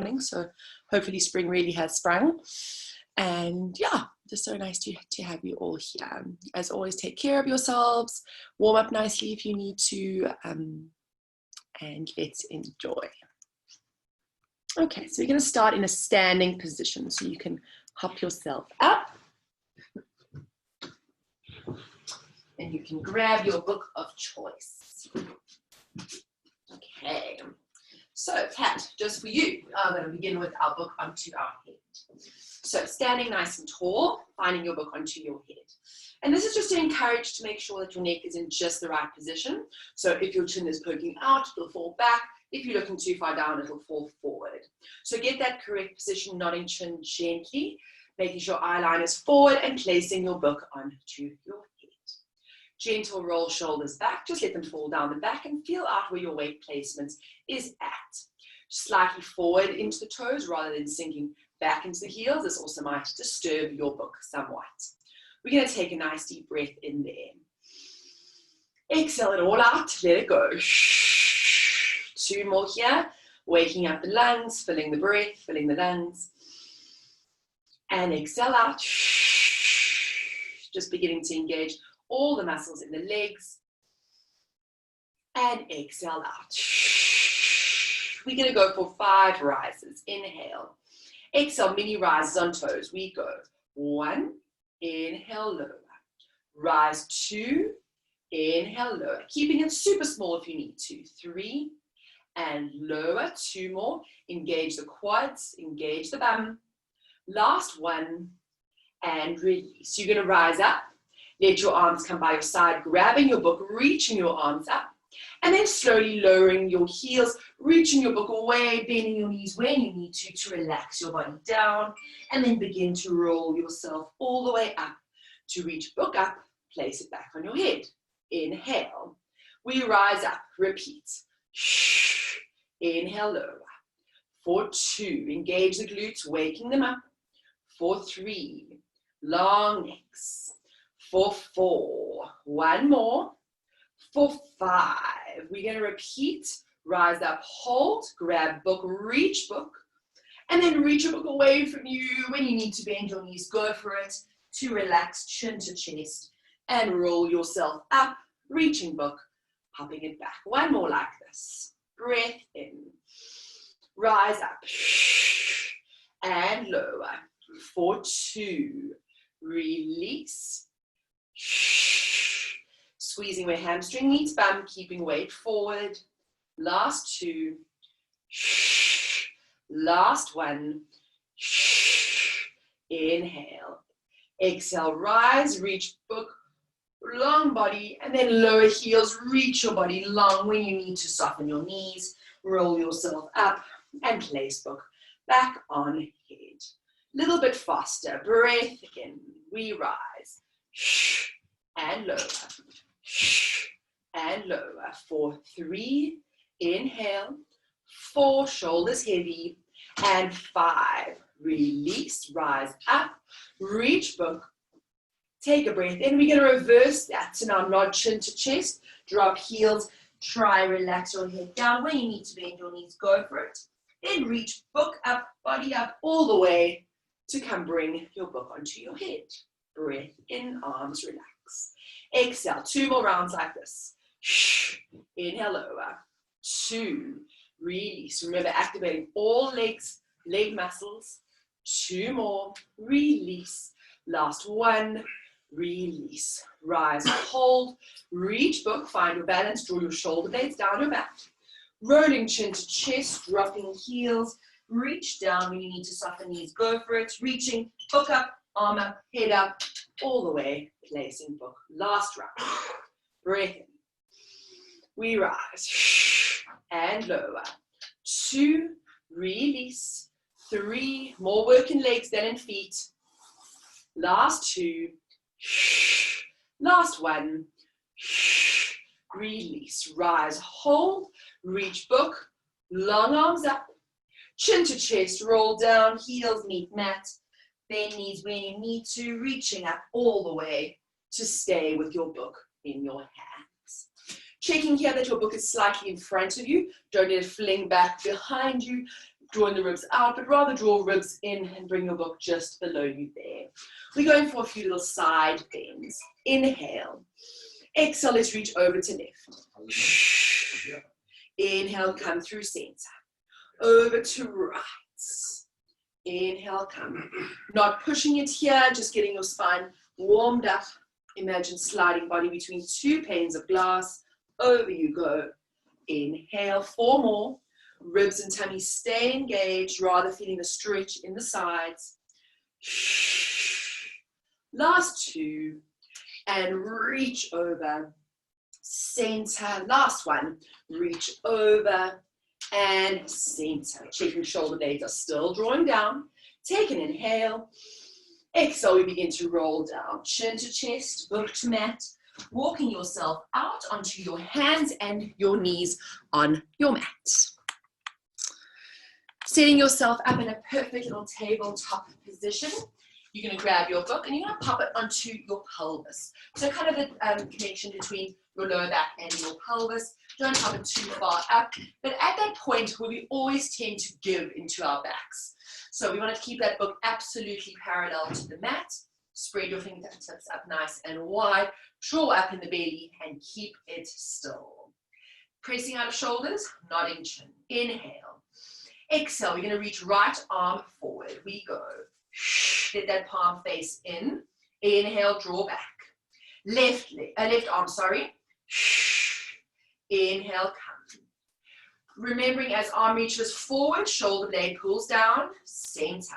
morning, so hopefully spring really has sprung. And yeah, just so nice to have you all here. As always, take care of yourselves, warm up nicely if you need to, and let's enjoy. Okay, so we're going to start in a standing position, so you can hop yourself up. And you can grab your book of choice. Okay, so Kat, just for you, I'm going to begin with our book onto our head. So standing nice and tall, finding your book onto your head. And this is just to encourage to make sure that your neck is in just the right position. So if your chin is poking out, it'll fall back. If you're looking too far down, it'll fall forward. So get that correct position, nodding chin gently, making sure eyeliner is forward and placing your book onto your head. Gentle roll shoulders back, just let them fall down the back and feel out where your weight placement is at. Slightly forward into the toes rather than sinking back into the heels. This also might disturb your book somewhat. We're going to take a nice deep breath in there. Exhale it all out, let it go. 2 more here, waking up the lungs, filling the breath, filling the lungs. And exhale out. Just beginning to engage all the muscles in the legs. And exhale out. We're going to go for 5 rises. Inhale. Exhale, mini rises on toes. We go 1, inhale, lower. Rise 2, inhale, lower. Keeping it super small if you need to. 3, and lower. 2 more. Engage the quads, engage the bum. Last 1, and release. You're going to rise up. Let your arms come by your side, grabbing your book, reaching your arms up, and then slowly lowering your heels, reaching your book away, bending your knees when you need to relax your body down, and then begin to roll yourself all the way up to reach book up, place it back on your head. Inhale. We rise up. Repeat. Inhale, lower. For 2, engage the glutes, waking them up. For 3, long necks. For 4, 1 more. For 5, we're going to repeat, rise up, hold, grab book, reach book, and then reach your book away from you. When you need to bend your knees, go for it, to relax, chin to chest, and roll yourself up, reaching book, popping it back. 1 more like this. Breath in, rise up, and lower. For 2, release. Squeezing where hamstring meets bum, keeping weight forward. Last 2. Last 1. Inhale. Exhale, rise, reach book, long body, and then lower heels. Reach your body long when you need to soften your knees. Roll yourself up and place book back on head. Little bit faster. Breath in. We rise. And lower. And lower. For 3, inhale. 4, shoulders heavy. And 5, release, rise up, reach book. Take a breath in. We're going to reverse that. So now nod chin to chest, drop heels, try relax your head down. When you need to bend your knees, go for it. Then reach book up, body up, all the way to come bring your book onto your head. Breath in, arms relax. Exhale, 2 more rounds like this. Inhale, lower. 2, release. Remember, activating all legs, leg muscles. 2 more, release. Last 1, release. Rise, hold, reach book, find your balance, draw your shoulder blades down your back. Rolling chin to chest, dropping heels, reach down when you need to soften knees, go for it. Reaching, book up, arm up, head up, all the way, placing book. Last round. Breath in. We rise and lower. 2, release. 3, more work in legs than in feet. Last 2. Last 1. Release. Rise, hold, reach book, long arms up, chin to chest, roll down, heels meet mat, bend knees when you need to, reaching up all the way to stay with your book in your hands. Checking here that your book is slightly in front of you. Don't let it fling back behind you. drawing the ribs out, but rather draw ribs in and bring your book just below you there. We're going for a few little side bends. Inhale. Exhale, let's reach over to left. Inhale, come through center. Over to right. Inhale, come. Not pushing it here, just getting your spine warmed up. Imagine sliding body between two panes of glass. Over you go. Inhale, 4 more. Ribs and tummy stay engaged, rather feeling the stretch in the sides. Last 2. And reach over. Center. Last one. Reach over and center. Checking shoulder blades are still drawing down. Take an inhale. Exhale, we begin to roll down. Chin to chest, book to mat. Walking yourself out onto your hands and your knees on your mat. Setting yourself up in a perfect little tabletop position. You're going to grab your book and you're going to pop it onto your pelvis. So kind of the connection between your lower back and your pelvis. Don't pop it too far up. But at that point where we always tend to give into our backs. So we want to keep that book absolutely parallel to the mat. Spread your fingertips up nice and wide. Draw up in the belly and keep it still. Pressing out of shoulders, nodding chin. Inhale. Exhale, we're going to reach right arm forward. We go. Let that palm face in. Inhale, draw back. Left arm, sorry. Inhale, come. Remembering as arm reaches forward, shoulder blade pulls down, center.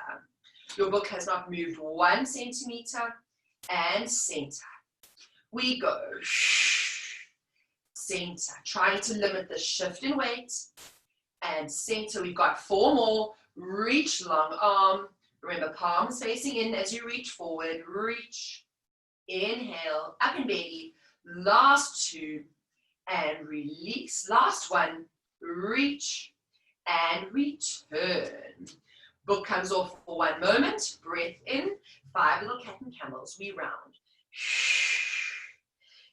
Your book has not moved 1 centimeter, and center. We go. Center. Trying to limit the shift in weight. And center. We've got 4 more. Reach long arm. Remember, palms facing in as you reach forward. Reach. Inhale. Up in belly. Last 2. And release. Last 1. Reach. And return. Book comes off for 1 moment. Breath in. 5 little cat and camels. We round.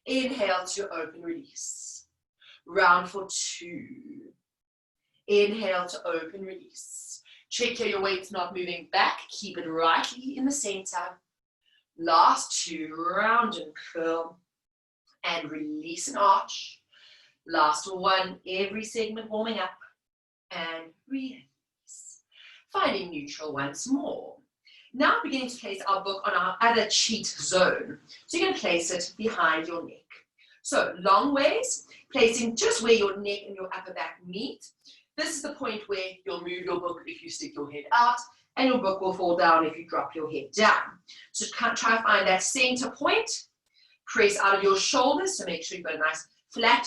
Inhale to open, release. Round for 2. Inhale to open, release. Check here your weight's not moving back. Keep it rightly in the center. Last 2. Round and curl. And release and arch. Last 1. Every segment warming up. And release. Finding neutral once more. Now beginning to place our book on our other cheat zone. So you're going to place it behind your neck. So long ways, placing just where your neck and your upper back meet. This is the point where you'll move your book if you stick your head out, and your book will fall down if you drop your head down. So try to find that center point. Press out of your shoulders, so make sure you've got a nice flat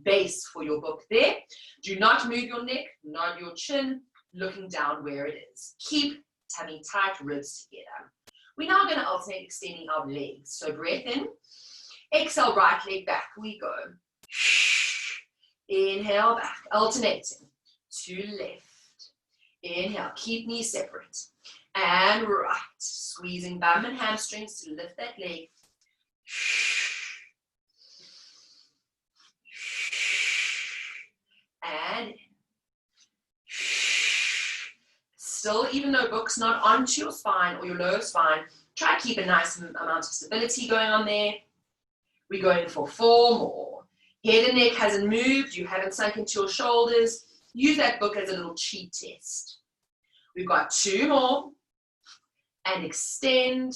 base for your book there. Do not move your neck, nod your chin, looking down where it is. Keep tummy tight, ribs together. We're now going to alternate extending our legs. So breath in. Exhale, right leg back. We go. Inhale, back. Alternating. To left. Inhale. Keep knees separate. And right. Squeezing bum and hamstrings to lift that leg. And still, even though book's not onto your spine or your lower spine, try to keep a nice amount of stability going on there. We're going for 4 more. Head and neck hasn't moved. You haven't sunk into your shoulders. Use that book as a little cheat test. We've got 2 more. And extend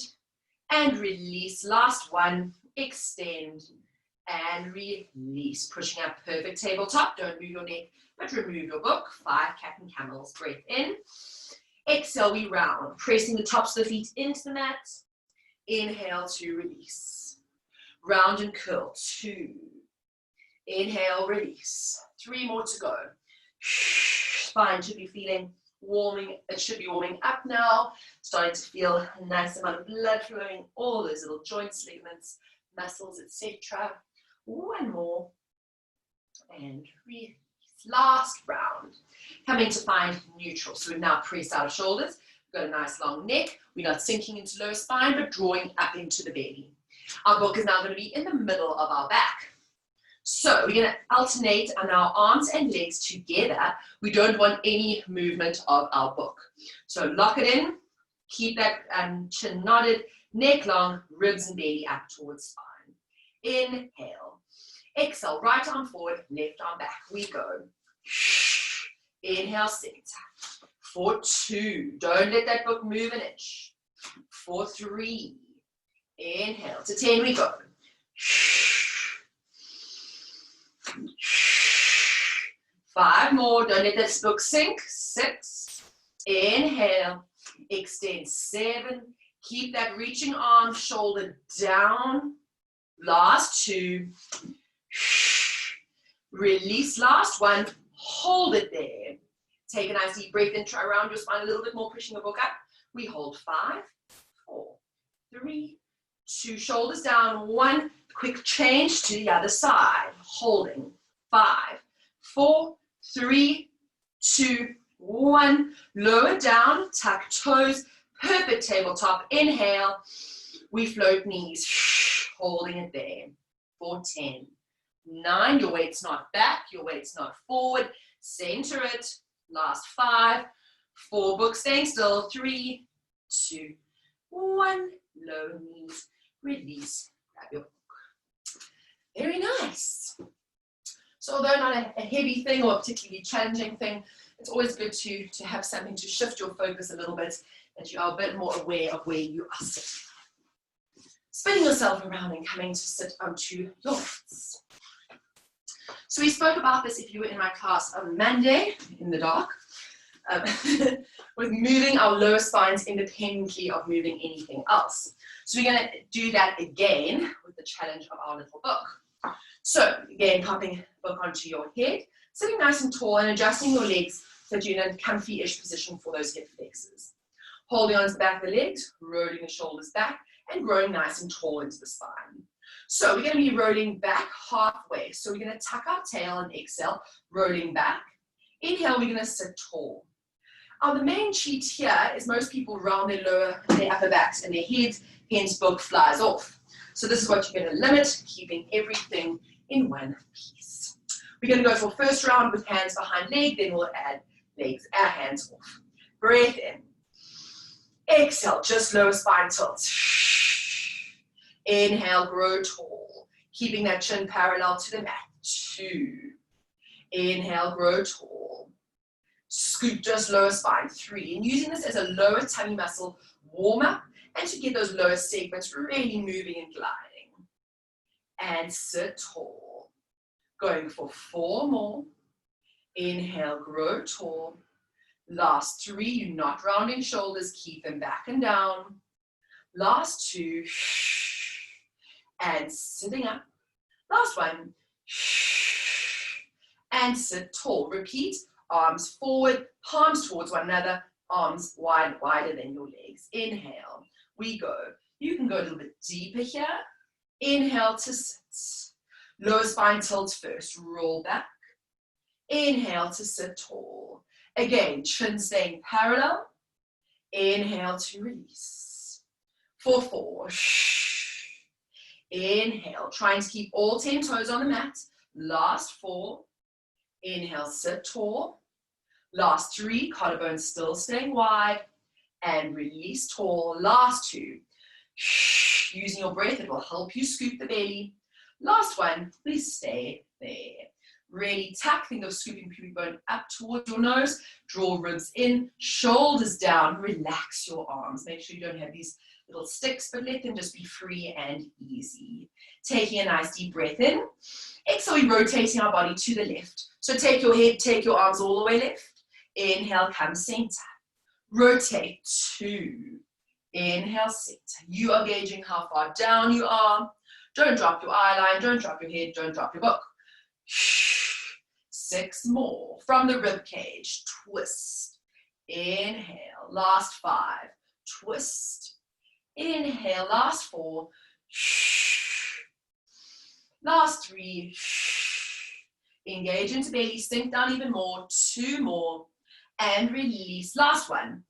and release. Last 1. Extend and release. Pushing up, perfect tabletop. Don't move your neck, but remove your book. 5 cat and camels. Breath in. Exhale, we round. Pressing the tops of the feet into the mat. Inhale to release. Round and curl. 2. Inhale, release. 3 more to go. Spine should be feeling warming. It should be warming up now. Starting to feel a nice amount of blood flowing. All those little joints, ligaments, muscles, etc. 1 more. And release. Last round. Coming to find neutral. So we've now pressed out of shoulders. We've got a nice long neck. We're not sinking into lower spine, but drawing up into the belly. Our book is now going to be in the middle of our back. So we're going to alternate on our arms and legs together. We don't want any movement of our book. So lock it in, keep that chin nodded, neck long, ribs and belly up towards spine. Inhale. Exhale, right arm forward, left arm back. We go. Inhale, center. For 2. Don't let that book move an inch. For 3. Inhale. To 10 we go. 5 more. Don't let that book sink. 6. Inhale. Extend. 7. Keep that reaching arm, shoulder down. Last 2. Release. Last 1. Hold it there. Take a nice deep breath in. Try around your spine a little bit more, pushing the book up. We hold 5, 4, 3, 2. Shoulders down. 1. Quick change to the other side. Holding. 5, 4, 3, 2, 1. Lower down. Tuck toes. Perfect tabletop. Inhale. We float knees. Holding it there. For 10. 9. Your weight's not back. Your weight's not forward. Center it. Last 5, 4, book staying still, 3, 2, 1, low knees, release, grab your book. Very nice. So although not a heavy thing or a particularly challenging thing, it's always good to have something to shift your focus a little bit, that you are a bit more aware of where you are sitting. Spinning yourself around and coming to sit onto your mats. So we spoke about this if you were in my class on Monday in the dark, with moving our lower spines independently of moving anything else. So we're going to do that again with the challenge of our little book. So again, popping the book onto your head, sitting nice and tall and adjusting your legs so that you're in a comfy-ish position for those hip flexors. Holding on to the back of the legs, rolling the shoulders back, and growing nice and tall into the spine. So we're going to be rolling back halfway. So we're going to tuck our tail and exhale, rolling back. Inhale, we're going to sit tall. The main cheat here is most people round their upper backs and their heads, hence book flies off. So this is what you're going to limit, keeping everything in one piece. We're going to go for first round with hands behind leg, then we'll add hands off. Breath in. Exhale, just lower spine tilt. Inhale, grow tall, keeping that chin parallel to the mat. 2. Inhale, grow tall. Scoop just lower spine. 3. And using this as a lower tummy muscle warm up and to get those lower segments really moving and gliding. And sit tall. Going for 4 more. Inhale, grow tall. Last 3, you're not rounding shoulders, keep them back and down. Last 2. And sitting up. Last 1. And sit tall. Repeat. Arms forward, palms towards one another, arms wider than your legs. Inhale. We go. You can go a little bit deeper here. Inhale to sit. Lower spine tilts first. Roll back. Inhale to sit tall. Again, chin staying parallel. Inhale to release. For 4. Inhale, trying to keep all 10 toes on the mat. Last 4. Inhale, sit tall. Last 3, collarbones still staying wide. And release tall. Last 2. Using your breath, it will help you scoop the belly. Last 1, please stay there. Really tuck, think of scooping pubic bone up towards your nose. Draw ribs in, shoulders down. Relax your arms. Make sure you don't have these little sticks, but let them just be free and easy. Taking a nice deep breath in. Exhale, we're rotating our body to the left. So take your head, take your arms all the way left. Inhale, come center. Rotate 2. Inhale, center. You are gauging how far down you are. Don't drop your eye line, don't drop your head, don't drop your book. 6 more. From the rib cage, twist. Inhale, last 5. Twist. Inhale, last 4. Last 3. Engage into belly, sink down even more. 2 more. And release. Last 1.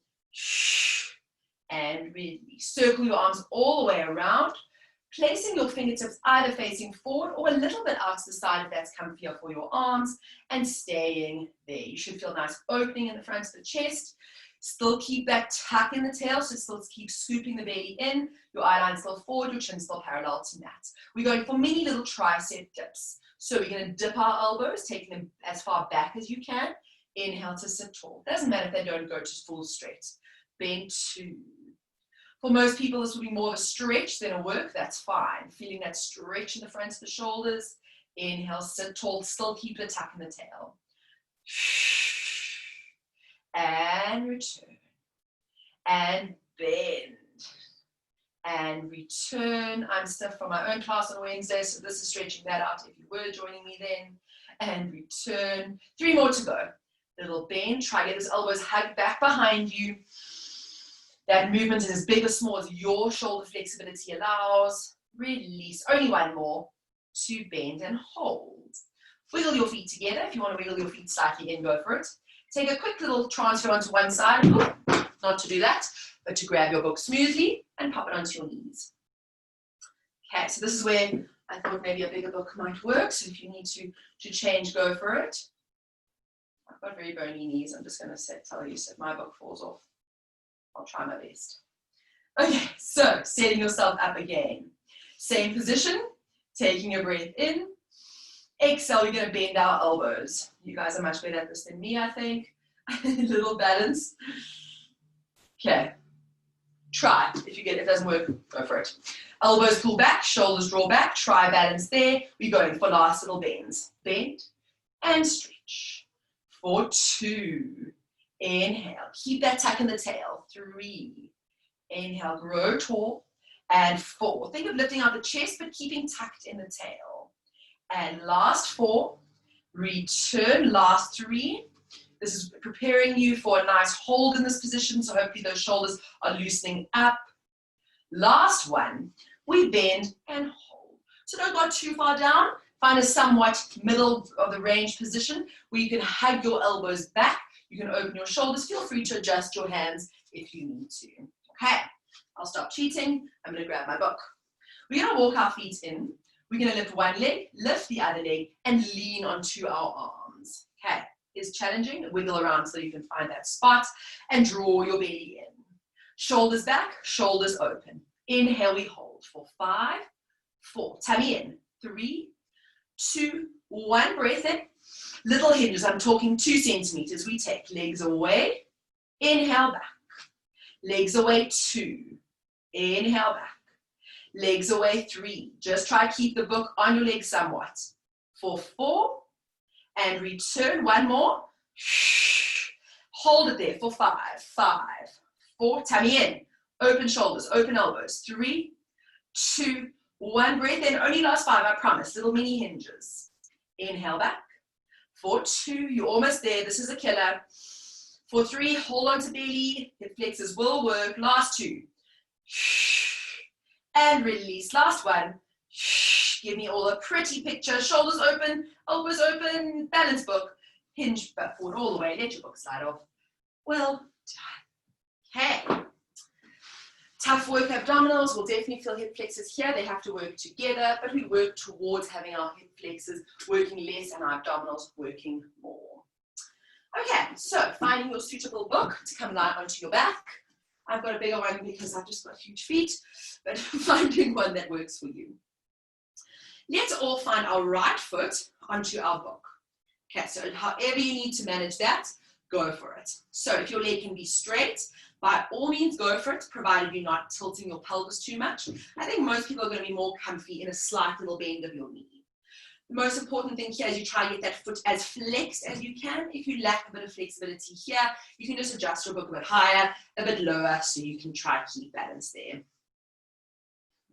And release. Circle your arms all the way around. Placing your fingertips either facing forward or a little bit out to the side if that's comfier for your arms, and staying there. You should feel a nice opening in the front of the chest. Still keep that tuck in the tail, so still keep scooping the belly in. Your eye line still forward, your chin still parallel to mat. We're going for mini little tricep dips. So we're going to dip our elbows, taking them as far back as you can. Inhale to sit tall. Doesn't matter if they don't go to full straight. Bend 2. For most people, this will be more of a stretch than a work. That's fine. Feeling that stretch in the front of the shoulders. Inhale, sit tall. Still keep the tuck in the tail. And return. And bend. And return. I'm stiff from my own class on Wednesday, so this is stretching that out if you were joining me then. And return. 3 more to go. Little bend. Try to get those elbows hugged back behind you. That movement is as big or small as your shoulder flexibility allows. Release. Only 1 more. To bend and hold. Wiggle your feet together. If you want to wiggle your feet slightly in, go for it. Take a quick little transfer onto one side. Not to do that, but to grab your book smoothly and pop it onto your knees. Okay, so this is where I thought maybe a bigger book might work. So if you need to change, go for it. I've got very bony knees. I'm just going to tell you, so if my book falls off, I'll try my best. Okay, so setting yourself up again. Same position, taking a breath in. Exhale, we're going to bend our elbows. You guys are much better at this than me, I think. Little balance. Okay. Try. If it doesn't work, go for it. Elbows pull back, shoulders draw back. Try balance there. We're going for last little bends. Bend and stretch. For 2. Inhale. Keep that tuck in the tail. 3. Inhale. Grow tall. And 4. Think of lifting out the chest, but keeping tucked in the tail. And last 4. Return. Last 3. This is preparing you for a nice hold in this position, so hopefully those shoulders are loosening up. Last 1, we bend and hold. So don't go too far down. Find a somewhat middle of the range position where you can hug your elbows back. You can open your shoulders. Feel free to adjust your hands if you need to. Okay, I'll stop cheating. I'm going to grab my book. We're going to walk our feet in. We're going to lift one leg, lift the other leg, and lean onto our arms. Okay. Is challenging. Wiggle around so you can find that spot and draw your belly in. Shoulders back, shoulders open. Inhale, we hold for 5, 4. Tummy in. 3, 2, 1. Breath in. Little hinges. I'm talking 2 centimeters. We take legs away. Inhale back. Legs away 2. Inhale back. Legs away 3. Just try to keep the book on your legs somewhat. For 4. And return. 1 more. Hold it there for 5, 5, 4. Tummy in. Open shoulders, open elbows. 3, 2, 1. Breath in. Only last 5, I promise. Little mini hinges. Inhale back. For 2, you're almost there. This is a killer. For 3, hold on to belly. Hip flexors will work. Last 2. And release. Last 1. Give me all a pretty picture. Shoulders open, elbows open, balance book. Hinge back forward all the way. Let your book slide off. Well done. Okay. Tough work abdominals. We'll definitely feel hip flexors here. They have to work together, but we work towards having our hip flexors working less and our abdominals working more. Okay, so finding your suitable book to come lie onto your back. I've got a bigger one because I've just got huge feet, but finding one that works for you. Let's all find our right foot onto our book. Okay, so however you need to manage that, go for it. So if your leg can be straight, by all means go for it, provided you're not tilting your pelvis too much. I think most people are going to be more comfy in a slight little bend of your knee. The most important thing here is you try to get that foot as flexed as you can. If you lack a bit of flexibility here, you can just adjust your book a bit higher, a bit lower, so you can try to keep balance there.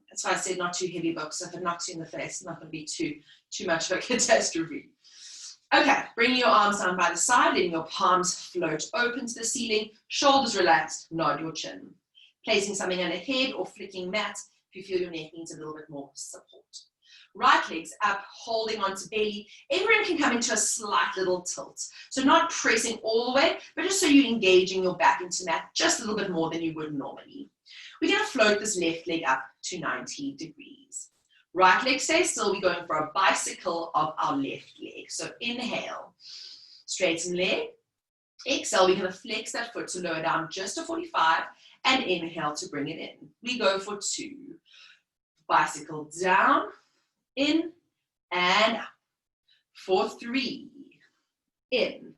That's why I said not too heavy books. If it knocks you in the face, it's not going to be too much of a catastrophe. Okay, bringing your arms down by the side, letting your palms float open to the ceiling, shoulders relaxed, nod your chin. Placing something on the head or flicking mat if you feel your neck needs a little bit more support. Right legs up, holding onto belly. Everyone can come into a slight little tilt. So not pressing all the way, but just so you're engaging your back into mat just a little bit more than you would normally. We're going to float this left leg up to 90 degrees. Right leg stays still. We're going for a bicycle of our left leg. So inhale, straighten leg. Exhale, we're going to flex that foot to lower down just to 45 and inhale to bring it in. We go for 2. Bicycle down, in, and up. For 3, in,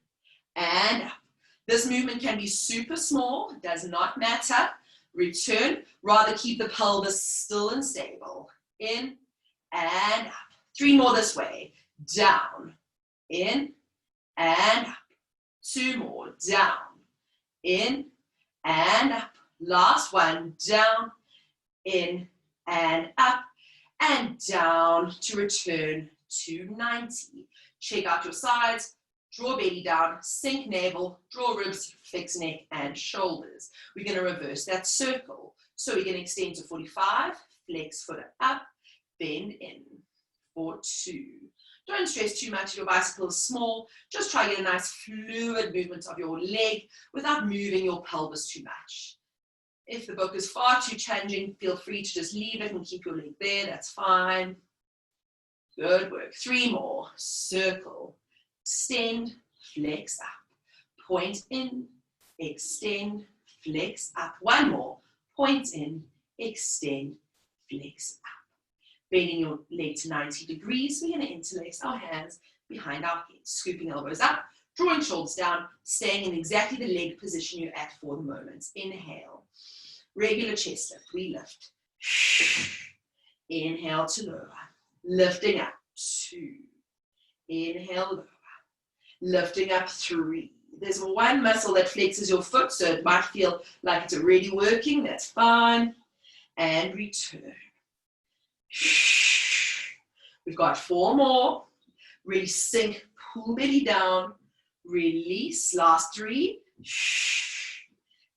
and up. This movement can be super small, does not matter. Return, rather keep the pelvis still and stable. In, and up. 3 more this way. Down, in, and up. 2 more. Down, in, and up. Last one. Down, in, and up. And down to return to 90. Check out your sides. Draw belly down, sink navel, draw ribs, flex neck and shoulders. We're going to reverse that circle. So we're going to extend to 45, flex foot up, bend in for 2. Don't stress too much if your bicycle is small. Just try to get a nice fluid movement of your leg without moving your pelvis too much. If the book is far too challenging, feel free to just leave it and keep your leg there. That's fine. Good work. 3 more. Circle. Extend, flex up, point in, extend, flex up. 1 more, point in, extend, flex up. Bending your leg to 90 degrees, we're going to interlace our hands behind our head, scooping elbows up, drawing shoulders down, staying in exactly the leg position you're at for the moment. Inhale, regular chest lift, we lift. Inhale to lower, lifting up, 2. Inhale, lower. Lifting up, 3. There's one muscle that flexes your foot, so it might feel like it's already working. That's fine. And return. We've got 4 more. Really sink, pull belly down, release. Last 3.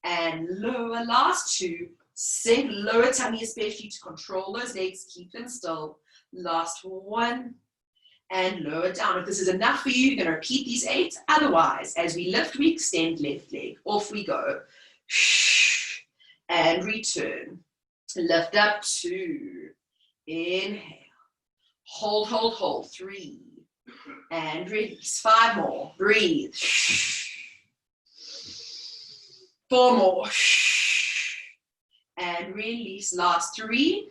And lower. Last 2. Sink, lower tummy especially to control those legs. Keep them still. Last 1. And lower down. If this is enough for you, you're going to repeat these 8. Otherwise, as we lift, we extend left leg. Off we go. And return. Lift up, 2. Inhale. Hold, hold, hold. 3. And release. 5 more. Breathe. 4 more. And release. Last 3.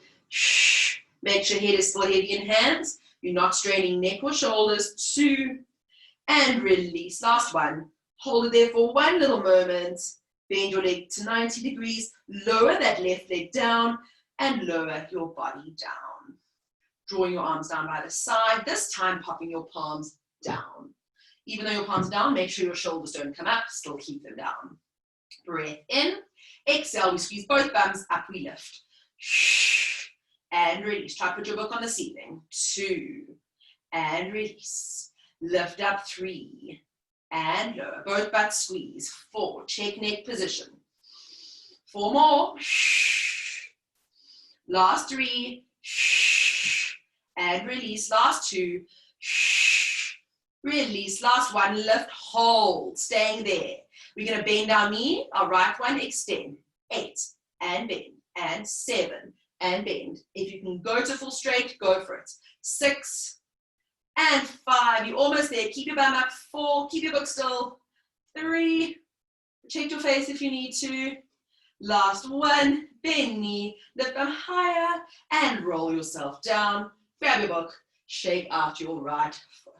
Make sure head is still heavy in hands. You're not straining neck or shoulders. 2. And release. Last 1. Hold it there for 1 little moment. Bend your leg to 90 degrees. Lower that left leg down and lower your body down. Drawing your arms down by the side. This time popping your palms down. Even though your palms are down, make sure your shoulders don't come up. Still keep them down. Breath in. Exhale. We squeeze both bums. Up we lift. And release. Try to put your book on the ceiling. 2. And release. Lift up. 3. And lower. Both butts squeeze. 4. Check neck position. 4 more. Last 3. And release. Last 2. Release. Last 1. Lift. Hold. Staying there. We're going to bend our knee. Our right one. Extend. 8. And bend. And 7. And bend. If you can go to full straight, go for it. 6 and 5. You're almost there. Keep your bum up. 4. Keep your book still. 3. Protect your face if you need to. Last 1. Bend knee. Lift them higher and roll yourself down. Grab your book. Shake out your right foot.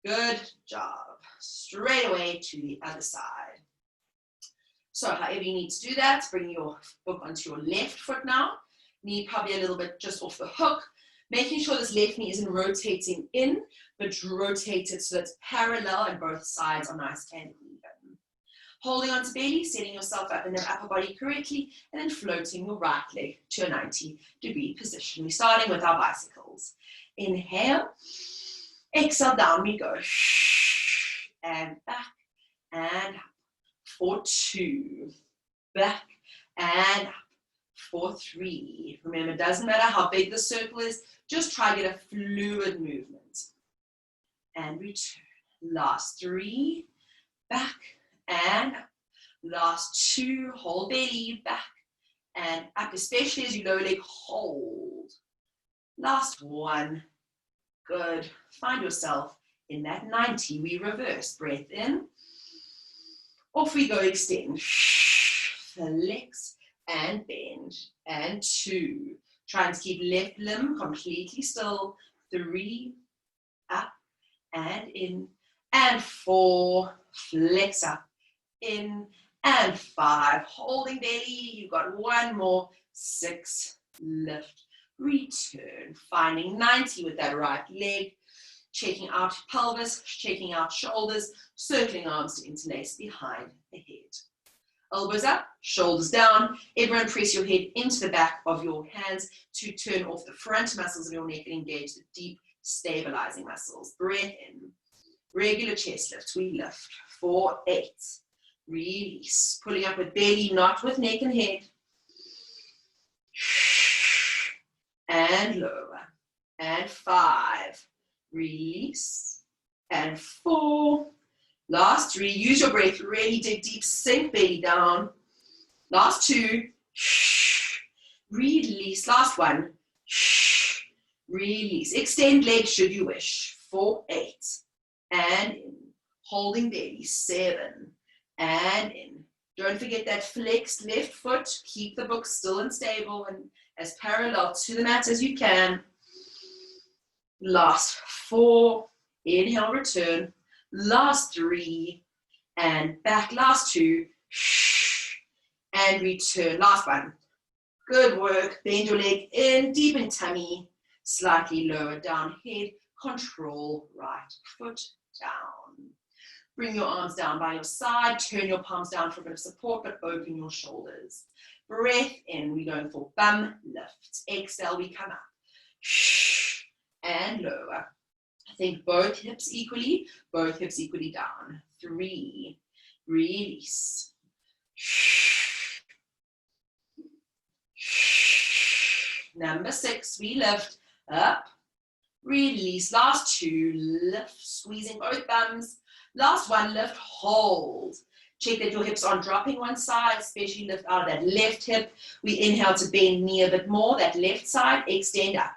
Good job. Straight away to the other side. So however you need to do that, bring your book onto your left foot now. Knee probably a little bit just off the hook. Making sure this left knee isn't rotating in, but rotated so that it's parallel and both sides are nice and even. Holding onto belly, setting yourself up in the upper body correctly, and then floating your right leg to a 90-degree position. We're starting with our bicycles. Inhale. Exhale, down we go. And back and up. For 2, back and up. For 3. Remember, it doesn't matter how big the circle is, just try to get a fluid movement. And return. Last 3, back and up. Last 2, hold belly, back and up, especially as you lower leg, hold. Last one. Good. Find yourself in that 90. We reverse. Breath in. Off we go, extend. Flex and bend. And 2. Try and keep left limb completely still. 3. Up and in. And 4. Flex up. In. And 5. Holding belly. You've got 1 more. 6. Lift. Return. Finding 90 with that right leg. Checking out pelvis, checking out shoulders, circling arms to interlace behind the head. Elbows up, shoulders down. Everyone press your head into the back of your hands to turn off the front muscles of your neck and engage the deep stabilizing muscles. Breath in. Regular chest lifts. We lift for 8. Release. Pulling up with belly, not with neck and head. And lower. And 5. Release. And 4. Last 3. Use your breath. Really dig deep. Sink belly down. Last 2. Release. Last 1. Release. Extend legs should you wish. For 8. And in. Holding belly. 7. And in. Don't forget that flexed left foot. Keep the book still and stable and as parallel to the mat as you can. Last 4. Inhale, return. Last 3. And back. Last 2. And return. Last 1. Good work. Bend your leg in, deep in tummy. Slightly lower down head. Control right foot down. Bring your arms down by your side. Turn your palms down for a bit of support, but open your shoulders. Breath in. We're going for bum lift. Exhale, we come up. And lower. Think both hips equally down. 3. Release. Number 6, we lift up. Release. Last 2, lift, squeezing both bums. Last 1, lift, hold. Check that your hips aren't dropping one side, especially lift out of that left hip. We inhale to bend knee a bit more, that left side, extend up.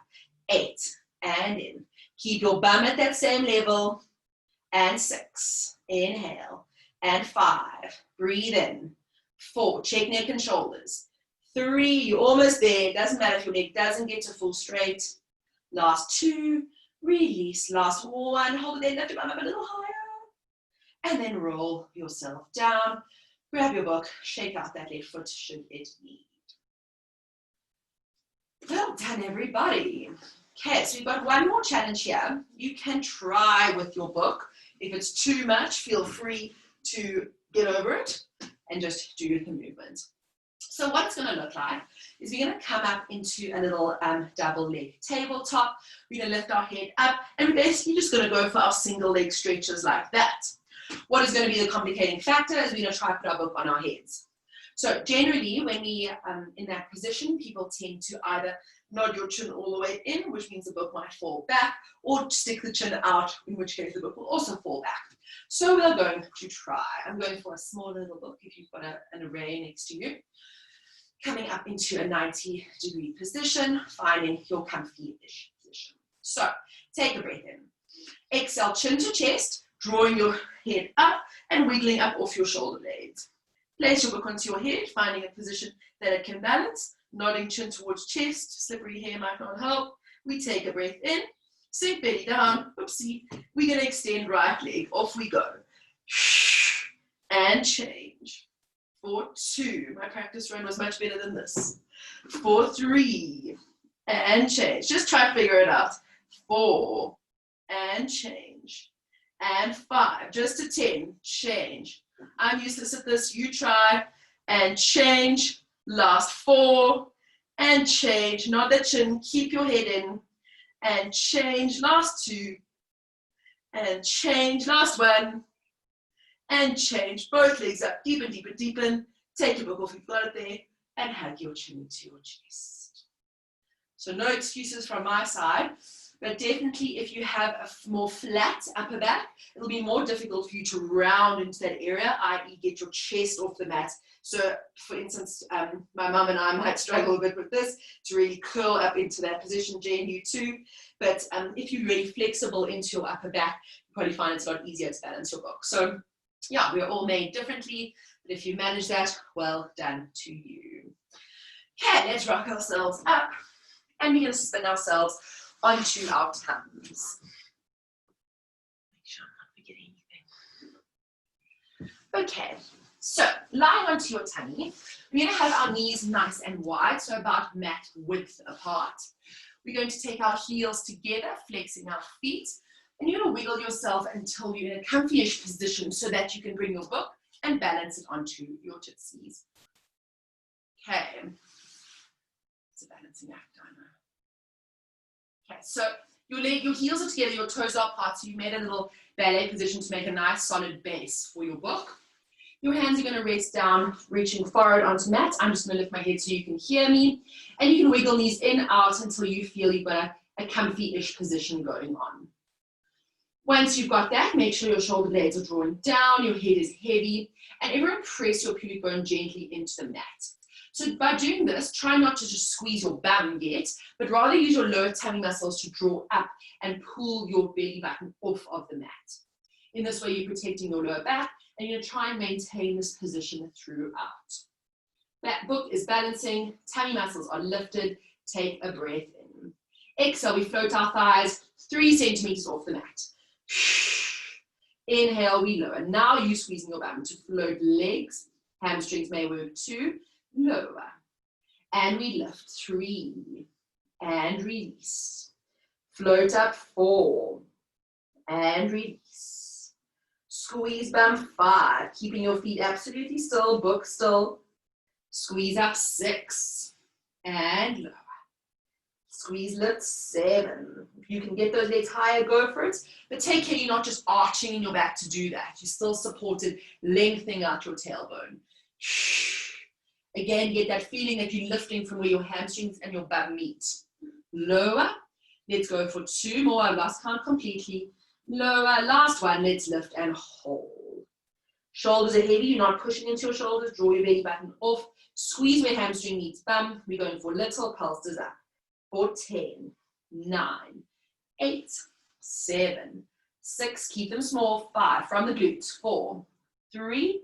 8, and in. Keep your bum at that same level. And 6, inhale. And 5, breathe in. 4, check neck and shoulders. 3, you're almost there. Doesn't matter if your leg doesn't get to full straight. Last 2, release. Last 1, hold it there, lift your bum up a little higher. And then roll yourself down. Grab your book, shake out that left foot should it need. Well done, everybody. Okay, so we've got one more challenge here. You can try with your book. If it's too much, feel free to get over it and just do the movement. So what it's going to look like is we're going to come up into a little double leg tabletop. We're going to lift our head up and we're basically just going to go for our single leg stretches like that. What is going to be the complicating factor is we're going to try to put our book on our heads. So generally when we in that position, people tend to either nod your chin all the way in, which means the book might fall back, or stick the chin out, in which case the book will also fall back. So we're going to try. I'm going for a small little book if you've got an array next to you. Coming up into a 90-degree position, finding your comfy-ish position. So take a breath in. Exhale, chin to chest, drawing your head up and wiggling up off your shoulder blades. Place your book onto your head, finding a position that it can balance. Nodding chin towards chest, slippery hair might not help. We take a breath in, sink belly down, oopsie. We're going to extend right leg, off we go. And change. For 2, my practice run was much better than this. For 3, and change. Just try to figure it out. 4, and change. And 5, just to 10, change. I'm useless at this, you try, and change. Last 4, and change. Nod the chin, keep your head in, and change. Last 2, and change. Last 1, and change. Both legs up, deepen, deepen, deepen. Take your book off, you've got it there, and hug your chin into your chest. So no excuses from my side. But definitely if you have a more flat upper back, it'll be more difficult for you to round into that area, i.e. get your chest off the mat. So for instance, my mum and I might struggle a bit with this, to really curl up into that position. Jane, you too. But if you're really flexible into your upper back, you probably find it's a lot easier to balance your book. So yeah, we're all made differently, but if you manage that, well done to you. Okay, let's rock ourselves up, and we're going to spin ourselves onto our tummies. Make sure I'm not forgetting anything. Okay, so lying onto your tummy, we're going to have our knees nice and wide, so about mat width apart. We're going to take our heels together, flexing our feet, and you're going to wiggle yourself until you're in a comfy-ish position so that you can bring your book and balance it onto your tootsies. Okay. It's a balancing act, I know. Okay, so your heels are together, your toes are apart, so you've made a little ballet position to make a nice solid base for your book. Your hands are going to rest down, reaching forward onto mat. I'm just going to lift my head so you can hear me. And you can wiggle these in, out until you feel you've got a comfy-ish position going on. Once you've got that, make sure your shoulder blades are drawn down, your head is heavy, and everyone press your pubic bone gently into the mat. So by doing this, try not to just squeeze your bum yet, but rather use your lower tummy muscles to draw up and pull your belly button off of the mat. In this way, you're protecting your lower back, and you're going to try and maintain this position throughout. That book is balancing, tummy muscles are lifted, take a breath in. Exhale, we float our thighs 3 centimeters off the mat. Inhale, we lower. Now you're squeezing your bum to float legs. Hamstrings may work too. Lower. And we lift 3. And release. Float up 4. And release. Squeeze bum 5. Keeping your feet absolutely still. Book still. Squeeze up 6. And lower. Squeeze lift 7. If you can get those legs higher, go for it. But take care you're not just arching in your back to do that. You're still supported, lengthening out your tailbone. Again, get that feeling that you're lifting from where your hamstrings and your bum meet. Lower. Let's go for 2 more. I've lost count completely. Lower. Last one. Let's lift and hold. Shoulders are heavy. You're not pushing into your shoulders. Draw your belly button off. Squeeze where hamstring meets bum. We're going for little pulses up. For 10, 9, 8, 7, 6, keep them small, 5, from the glutes, 4, 3,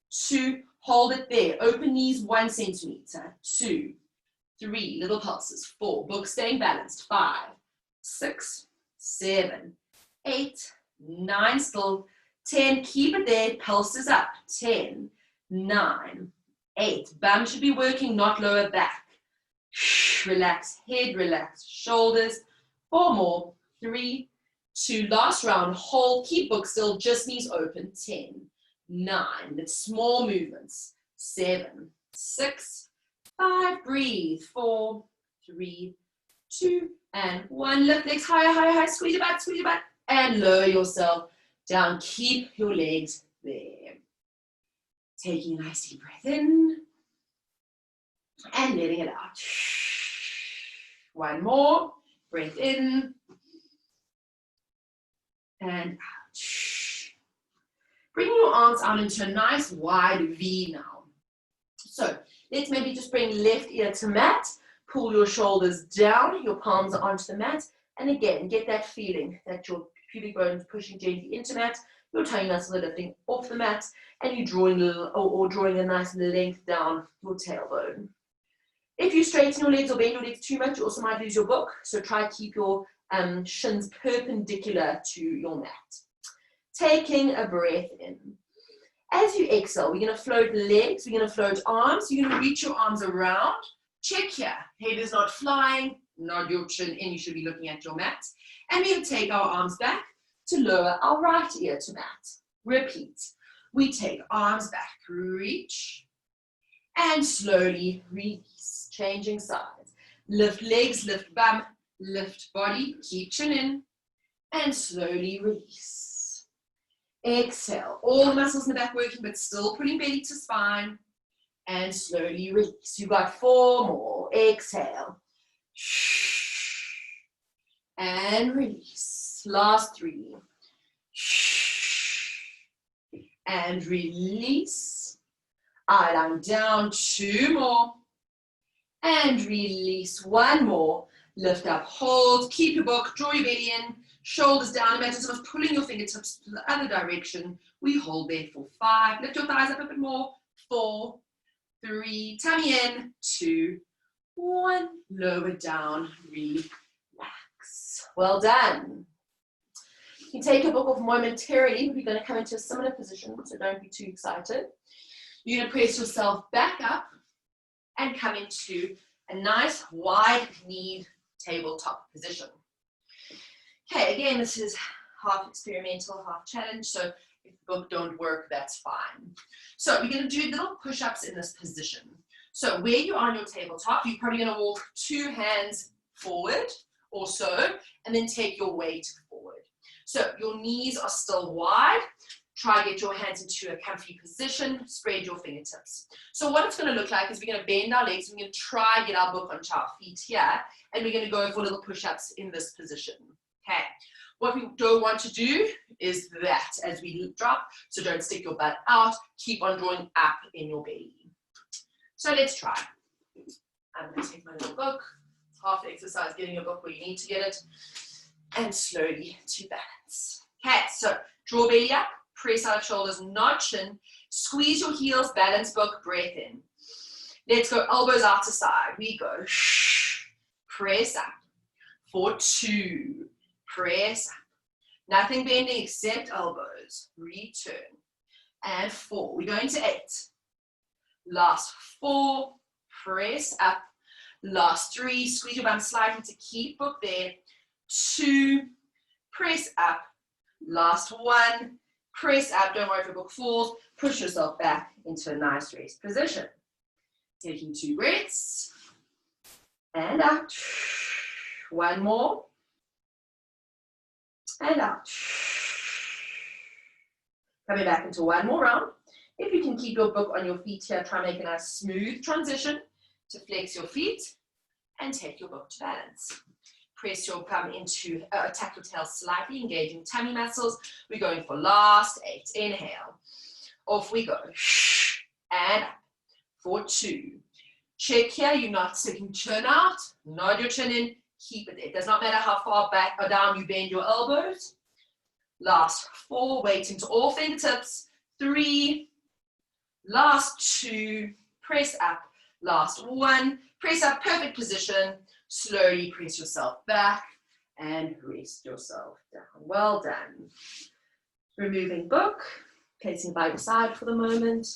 2, hold it there, open knees 1 centimeter, 2, 3, little pulses, 4, book staying balanced, 5, 6, 7, 8, 9, still, 10, keep it there, pulses up, 10, 9, 8, bum should be working, not lower back. Relax head, relax shoulders. 4 more. 3, 2, last round. Hold, keep book still, just knees open. 10, 9, that's small movements. 7, 6, 5, breathe. 4, 3, 2, and 1. Lift legs higher, higher, higher. Squeeze your back, and lower yourself down. Keep your legs there. Taking a nice deep breath in. And letting it out. 1 more. Breath in. And out. Bring your arms out into a nice wide V now. So let's maybe just bring left ear to mat. Pull your shoulders down. Your palms are onto the mat. And again, get that feeling that your pubic bone is pushing gently into mat. Your tummy muscles are lifting off the mat. And you're drawing a little, or drawing a nice length down your tailbone. If you straighten your legs or bend your legs too much, you also might lose your book. So try to keep your shins perpendicular to your mat. Taking a breath in. As you exhale, we're going to float legs, we're going to float arms. You're going to reach your arms around. Check here. Head is not flying. Nod your chin in. You should be looking at your mat. And we'll take our arms back to lower our right ear to mat. Repeat. We take arms back. Reach. And slowly release. Changing sides. Lift legs, lift bum, lift body, keep chin in, and slowly release. Exhale. All the muscles in the back working, but still pulling belly to spine, and slowly release. You've got 4 more. Exhale. and release. Last 3. And release. Eyeliner down, 2 more. And release, 1 more. Lift up, hold, keep your book, draw your belly in, shoulders down. Imagine sort of pulling your fingertips to the other direction. We hold there for 5. Lift your thighs up a bit more. 4, 3, tummy in, 2, 1. Lower down, relax. Well done. You can take your book off momentarily. We're going to come into a similar position, so don't be too excited. You're going to press yourself back up and come into a nice wide-kneed tabletop position. Okay, again, this is half experimental, half challenge, so if the book don't work, that's fine. So we're going to do little push-ups in this position. So where you are on your tabletop, you're probably going to walk 2 hands forward or so, and then take your weight forward. So your knees are still wide. Try to get your hands into a comfy position, spread your fingertips. So what it's going to look like is we're going to bend our legs, we're going to try and get our book onto our feet here, and we're going to go for little push-ups in this position. Okay, what we don't want to do is that as we drop, so don't stick your butt out, keep on drawing up in your belly. So let's try. I'm going to take my little book, it's half the exercise, getting your book where you need to get it, and slowly to balance. Okay, so draw belly up, press out shoulders, not chin, squeeze your heels, balance book, breath in. Let's go elbows out to side. We go, press up. For 2, press up. Nothing bending except elbows. Return. And 4, we're going to 8. Last 4, press up. Last 3, squeeze your bum slightly to keep book there. 2, press up. Last 1, press up. Don't worry if your book falls. Push yourself back into a nice rest position. Taking 2 breaths. And out. 1 more. And out. Coming back into 1 more round. If you can keep your book on your feet here, try and make a nice smooth transition to flex your feet and take your book to balance. Press your bum into, tuck your tail slightly, engaging tummy muscles. We're going for last 8. Inhale. Off we go. And up. For 2. Check here, you're not sticking chin out. Nod your chin in. Keep it there. It does not matter how far back or down you bend your elbows. Last 4. Weight into all fingertips. 3. Last 2. Press up. Last 1. Press up. Perfect position. Slowly press yourself back and rest yourself down. Well done. Removing book, placing by your side for the moment.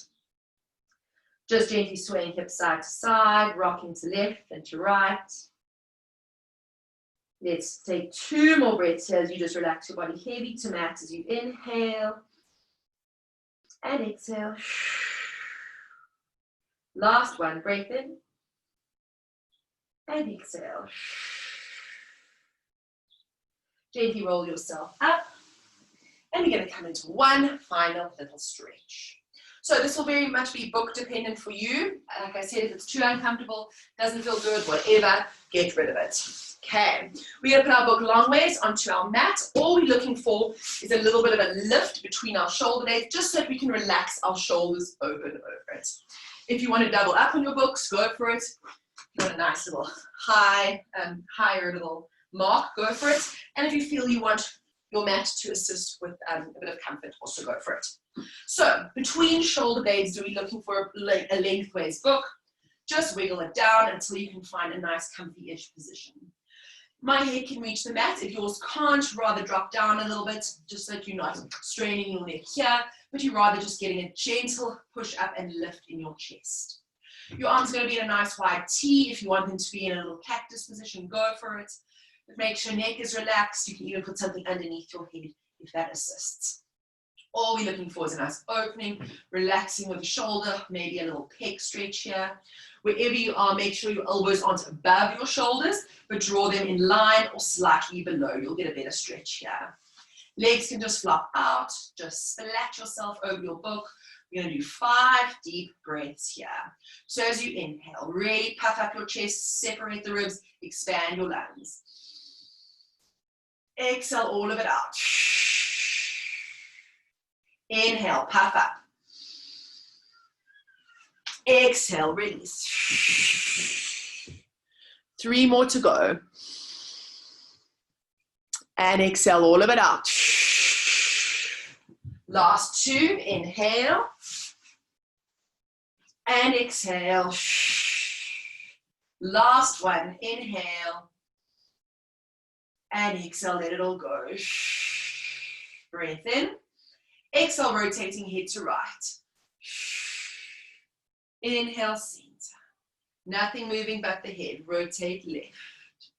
Just gently swaying hips side to side, rocking to left and to right. Let's take 2 more breaths here as you just relax your body heavy to mat as you inhale and exhale. Last 1, breath in. And exhale. Gently roll yourself up. And we're going to come into 1 final little stretch. So this will very much be book dependent for you. Like I said, if it's too uncomfortable, doesn't feel good, whatever, get rid of it. Okay, we're going to put our book long ways onto our mat. All we're looking for is a little bit of a lift between our shoulder blades, just so that we can relax our shoulders open over it. If you want to double up on your books, go for it. Got a nice little higher little mark, go for it. And if you feel you want your mat to assist with a bit of comfort, also go for it. So between shoulder blades, do we looking for a lengthways book? Just wiggle it down until you can find a nice comfy-ish position. My head can reach the mat. If yours can't, rather drop down a little bit, just so that you're not straining your neck here, but you're rather just getting a gentle push up and lift in your chest. Your arms are going to be in a nice wide T. If you want them to be in a little cactus position, go for it. But make sure neck is relaxed. You can even put something underneath your head if that assists. All we're looking for is a nice opening, relaxing with the shoulder, maybe a little pec stretch here. Wherever you are, make sure your elbows aren't above your shoulders, but draw them in line or slightly below. You'll get a better stretch here. Legs can just flop out. Just splat yourself over your book. We're going to do 5 deep breaths here. So as you inhale, really puff up your chest, separate the ribs, expand your lungs. Exhale all of it out. Inhale, puff up. Exhale, release. 3 more to go. And exhale all of it out. Last 2, inhale. And exhale. Last 1, inhale. And exhale, let it all go. Breath in. Exhale, rotating head to right. Inhale, center. Nothing moving but the head. Rotate left.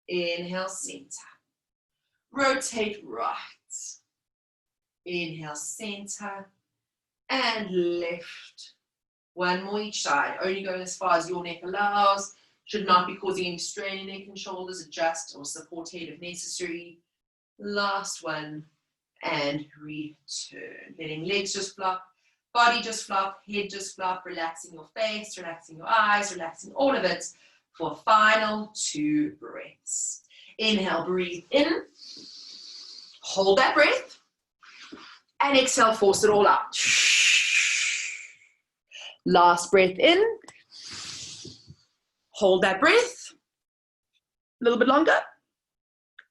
Inhale, center. Rotate right. Inhale, center. And left. 1 more each side. Only going as far as your neck allows. Should not be causing any strain in neck and shoulders. Adjust or support head if necessary. Last 1. And return. Letting legs just flop. Body just flop, head just flop, relaxing your face, relaxing your eyes, relaxing all of it for final 2 breaths. Inhale, breathe in. Hold that breath. And exhale, force it all out. Last breath in. Hold that breath. A little bit longer.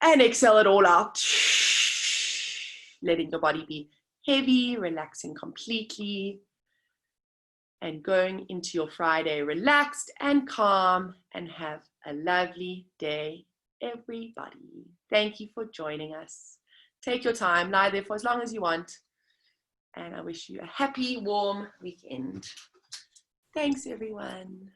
And exhale it all out. Letting your body be heavy, relaxing completely, and going into your Friday relaxed and calm, and have a lovely day, everybody. Thank you for joining us. Take your time, lie there for as long as you want, and I wish you a happy, warm weekend. Thanks, everyone.